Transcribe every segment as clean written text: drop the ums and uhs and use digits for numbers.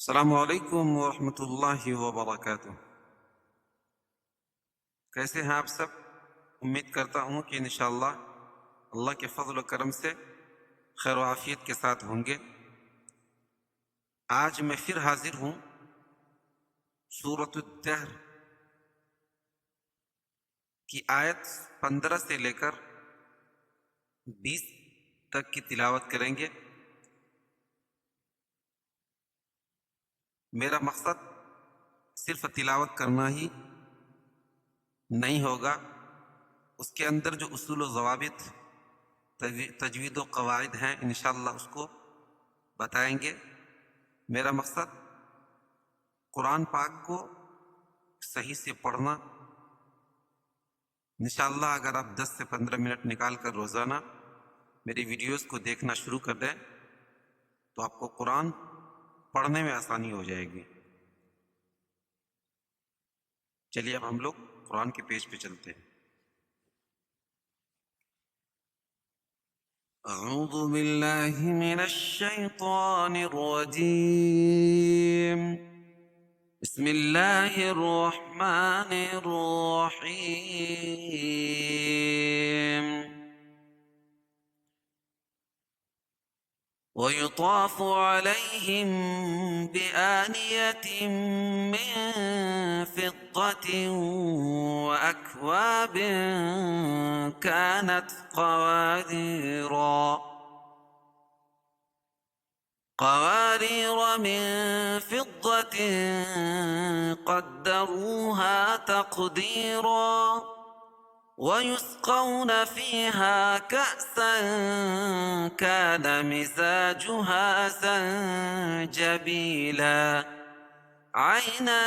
السلام علیکم ورحمۃ اللہ وبرکاتہ۔ کیسے ہیں آپ سب؟ امید کرتا ہوں کہ انشاءاللہ اللہ کے فضل و کرم سے خیر و عافیت کے ساتھ ہوں گے۔ آج میں پھر حاضر ہوں سورۃ الدہر کی آیت 15 سے لے کر 20 تک کی تلاوت کریں گے۔ میرا مقصد صرف تلاوت کرنا ہی نہیں ہوگا، اس کے اندر جو اصول و ضوابط تجوید و قواعد ہیں انشاءاللہ اس کو بتائیں گے۔ میرا مقصد قرآن پاک کو صحیح سے پڑھنا۔ انشاءاللہ اگر آپ 10 سے 15 منٹ نکال کر روزانہ میری ویڈیوز کو دیکھنا شروع کر دیں تو آپ کو قرآن پڑھنے میں آسانی ہو جائے گی۔ چلیے اب ہم لوگ قرآن کے پیج پہ چلتے ہیں۔ اعوذ باللہ من الشیطان الرجیم، بسم اللہ الرحمن الرحیم۔ وَيُطَافُ عَلَيْهِمْ بِآنِيَةٍ مِّن فِضَّةٍ وَأَكْوَابٍ كَانَتْ قوارير من فضة قدروها تقديرا ويسقون فيها كأسا كان مزاجها زنجبيلا عينا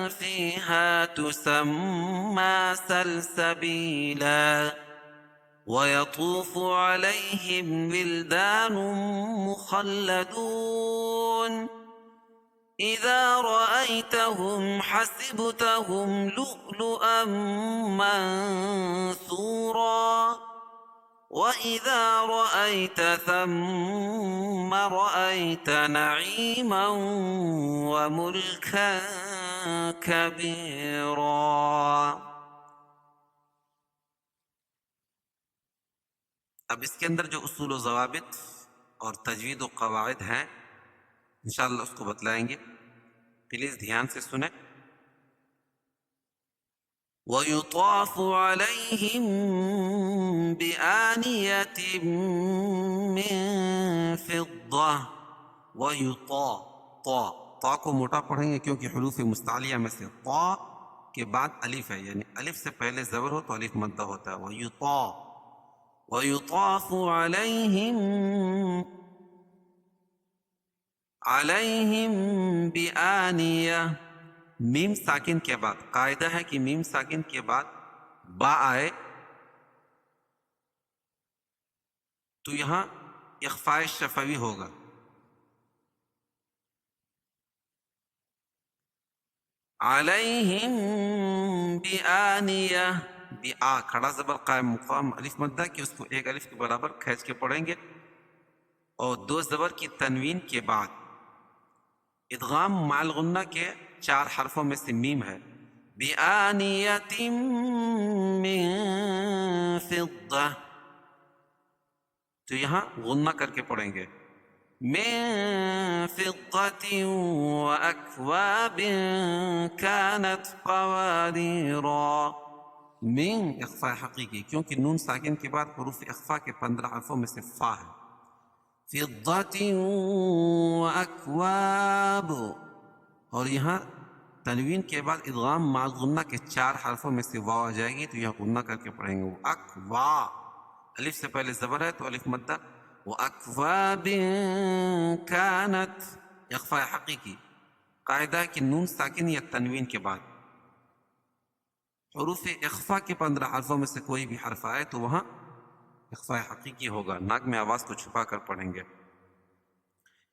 فيها تسمى سلسبيلا ويطوف عليهم ولدان مخلدون إذا رأيتهم حسبتهم لؤلؤا منثورا وإذا رأيت ثم رأيت نعيما وملكا كبيرا۔ اب اس کے اندر جو اصول و ضوابط اور تجوید و قواعد ہیں انشاءاللہ اس کو بتلائیں گے، پلیز دھیان سے سنیں۔ وَيُطَافُ عَلَيْهِمْ بِآنِيَةٍ مِّن فِضَّةٍ طا کو موٹا پڑھیں گے کیونکہ حروف مستعلیہ میں سے طا کے بعد الف ہے، یعنی الف سے پہلے زبر ہو تو الف مدہ ہوتا ہے۔ وَيُطَافُ عَلَيْهِمْ بِآنِيَةٍ، میم ساکن کے بعد قاعدہ ہے کہ میم ساکن کے بعد با آئے تو یہاں اخفاء شفوی ہوگا۔ علیہم بآنیہ، بآ کھڑا زبر قائم مقام الف مدہ کی، اس کو ایک الف کے برابر کھینچ کے پڑھیں گے، اور دو زبر کی تنوین کے بعد ادغام مع الغنہ کے 4 حرفوں میں سے میم ہے۔ بآنیۃ من فضہ، تو یہاں غنہ کر کے پڑھیں گے۔ من فضة وأكواب كانت قواريرا، من اخفاء حقیقی کیونکہ نون ساکن کے بعد حروف اخفاء کے 15 حرفوں میں سے فا ہے۔ فضة وأكواب، اور یہاں تنوین کے بعد ادغام مع غنہ کے 4 حرفوں میں سے واو آ جائے گی تو یہاں غنہ کر کے پڑھیں گے۔ وہ اکوا، الف سے پہلے زبر ہے تو الف مدہ۔ وَأَكْوَابٍ كَانَتْ، اخفاء حقیقی قاعدہ ہے کہ نون ساکن یا تنوین کے بعد حروف اخفاء کے 15 حرفوں میں سے کوئی بھی حرف آئے تو وہاں اخفاء حقیقی ہوگا، ناک میں آواز کو چھپا کر پڑھیں گے۔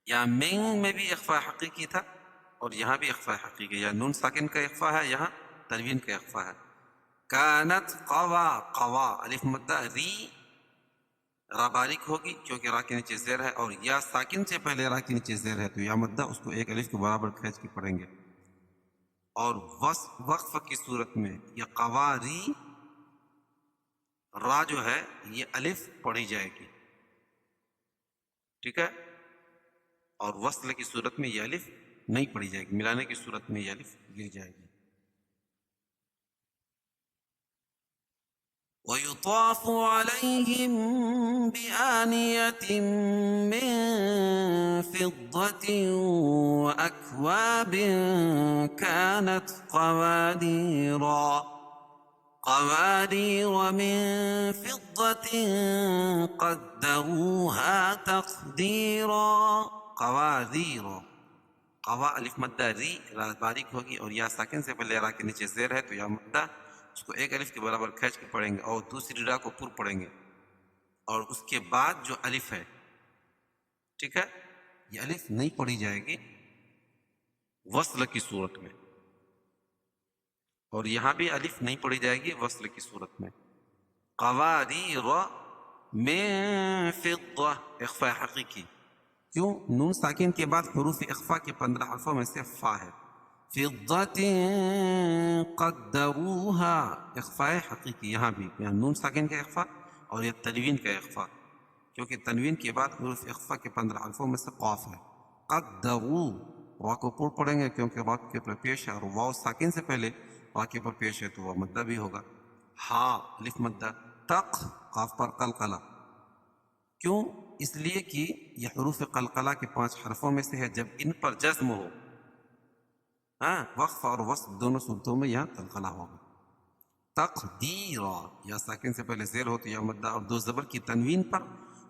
یا من میں بھی اخفاء حقیقی تھا اور یہاں بھی اخفاء حقیقی، یا نون ساکن کا اخفاء ہے، یہاں تنوین کا اخفاء ہے۔ کانت قوا، قوا الف مدہ، ری را باریک ہوگی کیونکہ را کے نیچے زیر ہے، اور یا ساکن سے پہلے را کے نیچے زیر ہے تو یا مدہ اس کو ایک الف کے برابر کھینچ کے پڑھیں گے. اور وقف کی صورت میں یہ قواری را جو ہے یہ الف پڑھی جائے گی، ٹھیک ہے. اور وصل کی صورت میں یہ الف نہیں پڑھی جائے گی، ملانے کی صورت میں یہ الف گر جائے گی. وَيُطَافُ عَلَيْهِمْ بِآنِيَةٍ مِّن فِضَّةٍ وَأَكْوَابٍ كَانَتْ قوارير من فضة قدروها تقديرا. قوارير، قوا الف مدہ ری، را باریک ہوگی اور یا ساکن سے پہلے را کے نیچے زیر ہے تو یا مدہ اس کو ایک الف کے برابر کھینچ کے پڑھیں گے اور دوسری را کو پر پڑھیں گے، اور اس کے بعد جو الف ہے، ٹھیک ہے، یہ الف نہیں پڑھی جائے گی وصل کی صورت میں، اور یہاں بھی الف نہیں پڑھی جائے گی وصل کی صورت میں. قواریر من فضہ، اخفاء حقیقی. کیوں؟ نون ساکن کے بعد حروف اخفاء کے 15 حرفوں میں سے فا ہے. فضۃ قدروہا، اخفاء حقیقی یہاں بھی، یہاں نون ساکن کا اخفاء اور یہ تنوین کا اخفاء، کیونکہ تنوین کے بعد حروف اخفاء کے 15 حرفوں میں سے قاف ہے. قدرو، را کو پر پڑھیں گے کیونکہ را کے پر پیش ہے، اور واو ساکن سے پہلے را کے پر پیش ہے تو وہ مدہ بھی ہوگا. ہا الف مدہ. تق، قاف پر قلقلہ. کیوں؟ اس لیے کہ یہ حروف قلقلہ کے 5 حرفوں میں سے ہے، جب ان پر جزم ہو، وقف اور وصل دونوں صورتوں میں یہاں قلقلہ ہوگا. تقدیرا، یا ساکن سے پہلے زیر ہو تو یا مدہ، اور 2 زبر کی تنوین پر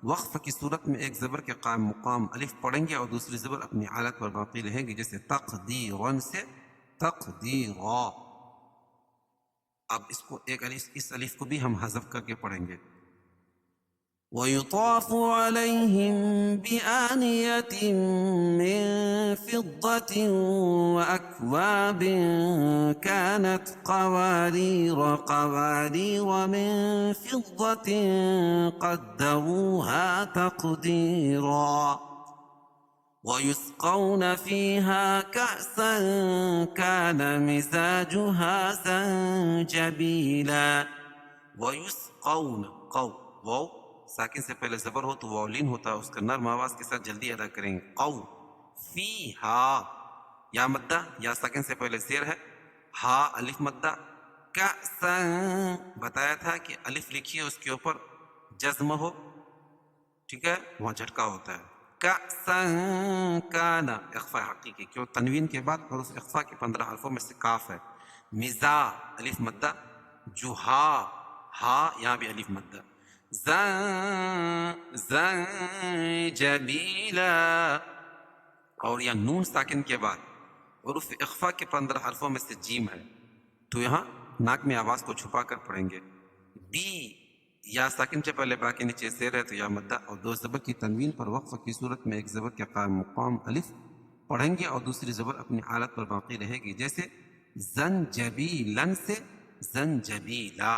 وقف کی صورت میں ایک زبر کے قائم مقام الف پڑھیں گے اور دوسری زبر اپنی حالت پر باقی رہے گی، جیسے تقدیرن سے تقدیرا. اب اس کو ایک الف، اس الف کو بھی ہم حذف کر کے پڑھیں گے. وَيُطَافُ عَلَيْهِمْ بِآنِيَةٍ مِّن فِضَّةٍ وَأَكْوَابٍ كَانَتْ قوارير من فِضَّةٍ قَدَّرُوهَا تَقْدِيرًا. وَيُسْقَوْنَ فِيهَا كَأْسًا كَانَ مِزَاجُهَا زَنجَبِيلًا. وَيُسْقَوْنَ، قو، واو ساکن سے پہلے زبر ہو تو واو لین ہوتا ہے، اس کا نرم آواز کے ساتھ جلدی ادا کریں گے. قو، فیہا، یا مدہ، یا ساکن سے پہلے زیر ہے، ہا الف مدہ. کأساً، بتایا تھا کہ الف لکھیے اس کے اوپر جزم ہو، ٹھیک ہے، وہاں جھٹکا ہوتا ہے. کأساً کان، اخفاء حقیقی، کیوں؟ تنوین کے بعد حروف اخفاء کے 15 حرفوں میں سے کاف ہے. مزا الف مدہ. جوہا، ہا یہاں بھی الف مدہ. زنجبیلا، اور یا نون ساکن کے بعد حروف اخفاء کے 15 حرفوں میں سے جیم ہے تو یہاں ناک میں آواز کو چھپا کر پڑھیں گے. بی، یا ساکن سے پہلے با کے نیچے زیر ہے تو یا مدہ، اور 2 زبر کی تنوین پر وقف کی صورت میں ایک زبر کے قائم مقام الف پڑھیں گے اور دوسری زبر اپنی حالت پر باقی رہے گی، جیسے زنجبیلن سے زنجبیلا.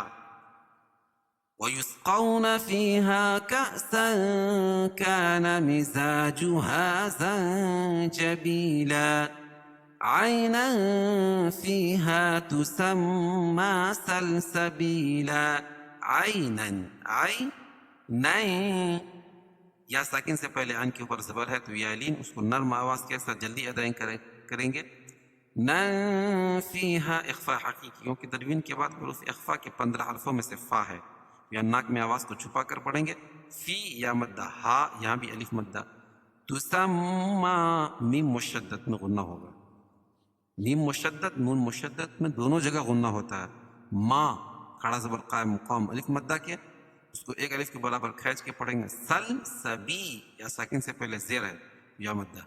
وَيُسْقَوْنَ فِيهَا كَأْسًا كَانَ مِزَاجُهَا زَنجَبِيلًا. عَيْنًا فِيهَا تُسَمَّى سَلْسَبِيلًا. عَيْنًا، عَيْنًا، یا ساکن سے پہلے عین کے اوپر زبر ہے تو یا لین، اس کو نرم آواز کے ساتھ جلدی ادا کریں گے. نن فیہا، اخفاء حقیقی، کیونکہ تنوین کے بعد حروف اخفاء کے 15 حرفوں میں سے فا ہے، یا ناک میں آواز کو چھپا کر پڑھیں گے. فی، یا مدہ. ہا یہاں بھی الف مدہ. تسمى، میم مشدد میں غنہ ہوگا. میم مشدد، نون مشدد میں دونوں جگہ غنہ ہوتا ہے. ما، کھڑا زبر قائم مقام الف مدہ کے، اس کو ایک الف کے برابر کھینچ کے پڑھیں گے. سل سبی، یا ساکن سے پہلے زیر ہے یا مدہ.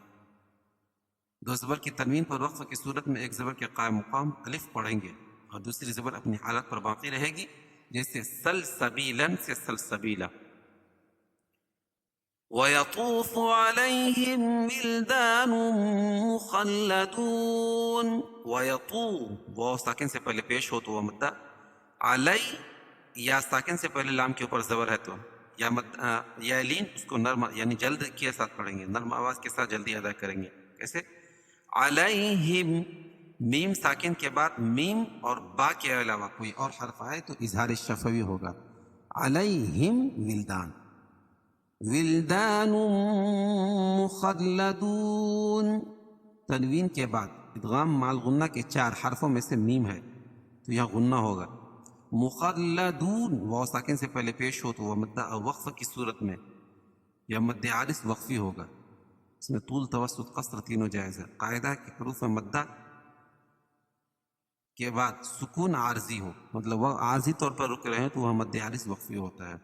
2 زبر کی تنوین پر وقف کی صورت میں ایک زبر کے قائم مقام الف پڑھیں گے اور دوسری زبر اپنی حالت پر باقی رہے گی، جیسے سلسبیلن سے سلسبیلا. وَيَطُوفُ عَلَيْهِمْ وِلْدَانٌ مُخَلَّدُونَ. واو ساکن سے پہلے پیش ہو تو وہ مدہ. علی، یا ساکن سے پہلے لام کے اوپر زبر ہے تو یا یالین اس کو نرم یعنی جلد کے ساتھ پڑھیں گے، نرم آواز کے ساتھ جلدی ادا کریں گے. کیسے؟ علیہم، میم ساکن کے بعد میم اور با کے علاوہ کوئی اور حرف آئے تو اظہار شفوی ہوگا. علیہم ولدان، ولدان مخلدون. تنوین کے بعد ادغام مال غنہ کے 4 حرفوں میں سے میم ہے تو یہاں غنہ ہوگا. مخلدون واو ساکن سے پہلے پیش ہو تو وہ مدہ وقف کی صورت میں یا مد عارض وقفی ہوگا. اس میں طول توسط قصر تینوں جائز ہے. قاعدہ کہ حروف مدہ کے بعد سکون عارضی ہو، مطلب وہ عارضی طور پر رک رہے ہیں تو وہ مد عارض وقفی ہوتا ہے.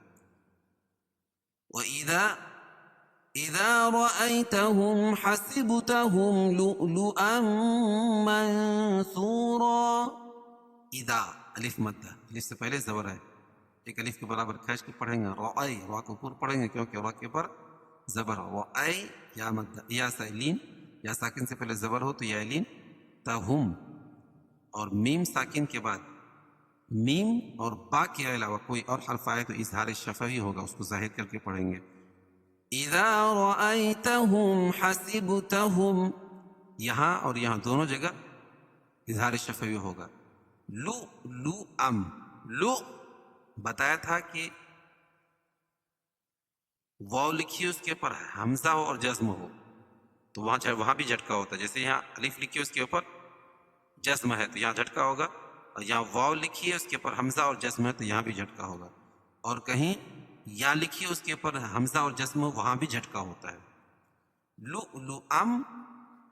إِذَا رَأَيْتَهُمْ حَسِبْتَهُمْ لُؤْلُؤًا مَّنثُورًا. اذا الف مدہ، الف سے پہلے زبر ہے، ایک الف کے برابر کھینچ کے پڑھیں گے. رأی، را کو پر پڑھیں گے کیونکہ را کے پر زبر. رأی یا مدہ، یا ساکن، یا ساکن سے پہلے زبر ہو تو یا لین. تہم اور میم ساکن کے بعد میم اور با کے علاوہ کوئی اور حرف آئے تو اظہار شفوی ہوگا، اس کو ظاہر کر کے پڑھیں گے. اذا رأیتہم حسبتہم، یہاں اور یہاں دونوں جگہ اظہار شفوی ہوگا. لو بتایا تھا کہ واو لکھی اس کے اوپر حمزہ ہو اور جزم ہو تو وہاں بھی جھٹکا ہوتا ہے. جیسے یہاں الف لکھی اس کے اوپر جزم ہے تو یہاں جھٹکا ہوگا، اور یہاں واو لکھی ہے اس کے اوپر حمزہ اور جزم ہے تو یہاں بھی جھٹکا ہوگا. اور کہیں یا لکھی اس کے اوپر حمزہ اور جزم وہاں بھی جھٹکا ہوتا ہے. لؤلؤا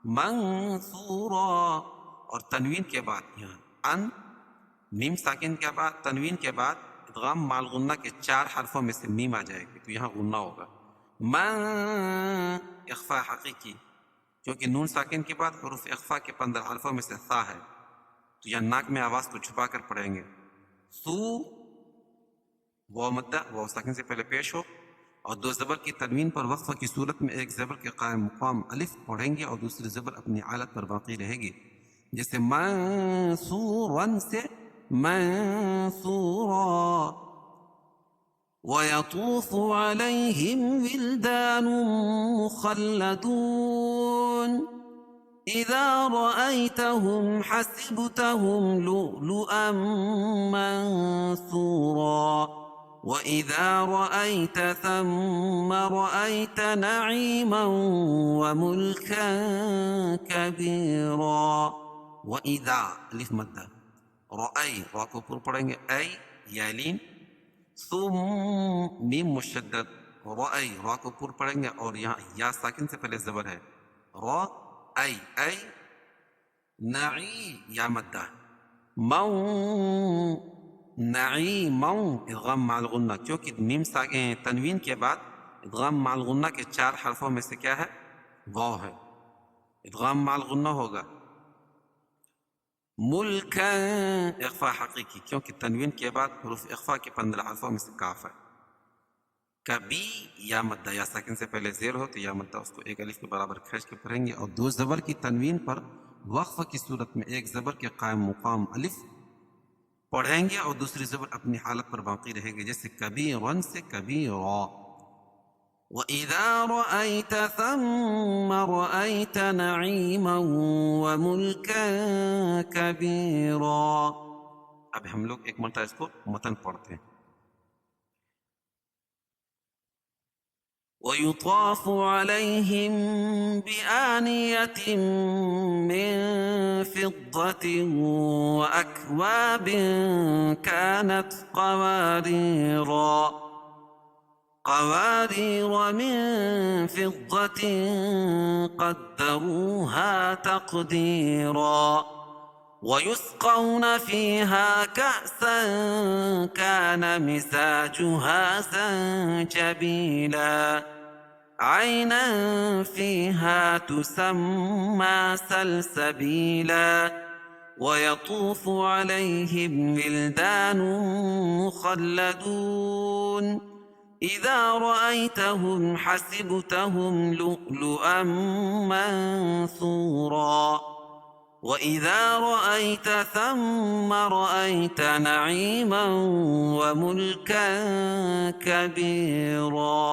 منثورا. اور تنوین کے بعد یہاں ان، میم ساکن کے بعد تنوین کے بعد ادغام مال غنہ کے 4 حرفوں میں سے میم آ جائے گی تو یہاں غنہ ہوگا. من اخفاء حقیقی، کیونکہ نون ساکن کے بعد حروف اخفاء کے 15 حرفوں میں سے ثا ہے تو یہاں ناک میں آواز کو چھپا کر پڑھیں گے. سو واو مدہ، واو ساکن سے پہلے پیش ہو اور 2 زبر کی تنوین پر وقفہ کی صورت میں ایک زبر کے قائم مقام الف پڑھیں گے اور دوسری زبر اپنی حالت پر باقی رہے گی. جیسے منصورا سے منصورا. وَيَطُوفُ عَلَيْهِمْ وِلْدَانٌ مُّخَلَّدُونَ. إِذَا رَأَيْتَهُمْ حَسِبْتَهُمْ لُؤْلُؤًا مَّنثُورًا. وَإِذَا رَأَيْتَ ثَمَّ رَأَيْتَ نَعِيمًا وَمُلْكًا كَبِيرًا. وَإِذَا الف مدہ، رأي را کو پر پڑھیں گے اے یا لین. ثم میم مشدد، رأي را کو پر پڑھیں گے اور یہاں یا ساکن سے پہلے زبر ہے. را ای نعی یا مدہ. مون نعیم ادغام مع الغنہ، کیونکہ میم ساکن تنوین کے بعد ادغام مع الغنہ کے 4 حرفوں میں سے کیا ہے؟ واو ہے، ادغام مع الغنہ ہوگا. ملکا اخفاء حقیقی، کیونکہ تنوین کے بعد حروف اخفاء کے 15 حرفوں میں سے کاف ہے. کبھی یا مدہ، یا ساکن سے پہلے زیر ہو تو یا مدہ اس کو ایک الف کے برابر کھینچ کے پڑھیں گے اور 2 زبر کی تنوین پر وقف کی صورت میں ایک زبر کے قائم مقام الف پڑھیں گے اور دوسری زبر اپنی حالت پر باقی رہے گی. جیسے کبیرا سے کبیرا. وَإِذَا رَأَيْتَ ثَمَّ رَأَيْتَ نَعِيمًا وَمُلْكًا كَبِيرًا. اب ہم لوگ ایک مرتبہ اس کو متن پڑھتے ہیں. وَيُطَافُ عَلَيْهِمْ بِآنِيَةٍ مِّن فِضَّةٍ وَأَكْوَابٍ كَانَتْ قوارير من فضة قدروها تقديرا. ويسقون فيها كأسا كان مزاجها زنجبيلا. عينا فيها تسمى سلسبيلا. ويطوف عليهم ولدان مخلدون. إذا رأيتهم حسبتهم لؤلؤا منثورا. وإذا رأيت ثم رأيت نعيما وملكا كبيرا.